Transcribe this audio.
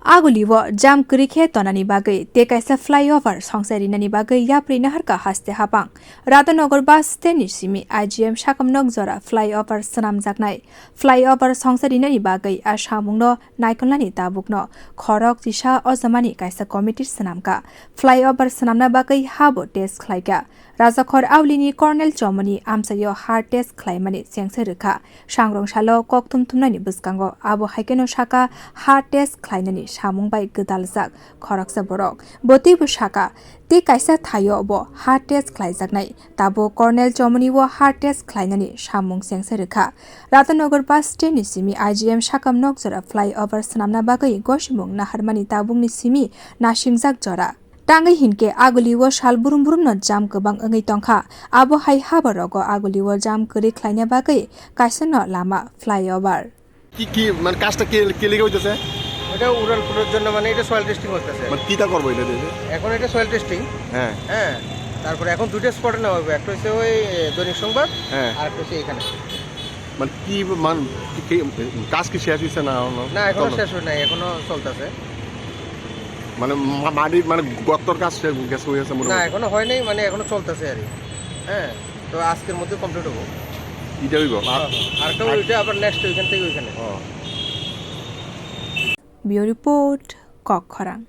Aguliwo jam krikhe tonani bagai te kaisa flyover songsarinani bagai yapri naharka haste hapang Radhanagar bus stand simi IGM sakamnog jora flyover sanamjaknai flyover songsarinani bagai asamungno naikolani tabukno khorok tisa ojamani kaisa committee sanamka flyover sanamna bagai habo test khlaika Rajakhor Aulini Colonel Chomani amsayo hard test khlaimani sengserukha sangrong salo koktum tumnani buskango abo haikeno saka hard test khlainani samung bai gdaljak khoroksa borok botibu saka te kaisa thayo bo hard test khlaijaknai tabo Colonel Chomani wo hard test khlainani samung sengserukha Radhanagar bus stand ni simi IGM sakam nokjora flyover sanamna bagai gosimung naharmani tabungni simi nasingjak jora Tangai hinke aguliwo sal burum no jam gobang angai tongkha abo hai habarogo aguliwo jam kri khlaina bagai kaisa no lama flyover কি মানে কাজটা কে লেগে হইতেছে এটা উড়াল পুরোর জন্য মানে এটা সয়েল টেস্টিং হচ্ছে মানে কিটা করব এটা এখন এটা সয়েল টেস্টিং হ্যাঁ হ্যাঁ তারপরে এখন দুটো স্পটে নেওয়া হবে একটা হচ্ছে ওই দৈনিক সংবাদ হ্যাঁ আর একটা হচ্ছে এখানে মানে কি মানে কাজ কি শেষ হইছে না না এখনো শেষ হয় নাই এখনো চলতেছে মানে মাটি মানে গর্তর কাজ শেষ হইছে না এখনো হয় নাই মানে এখনো চলতেছে আর হ্যাঁ তো আজকের মধ্যে কমপ্লিট হবে এটা হইব আর তো ওইটা আবার নেক্সট ওইখান থেকে ওইখানে Bureau Report Kokkhorang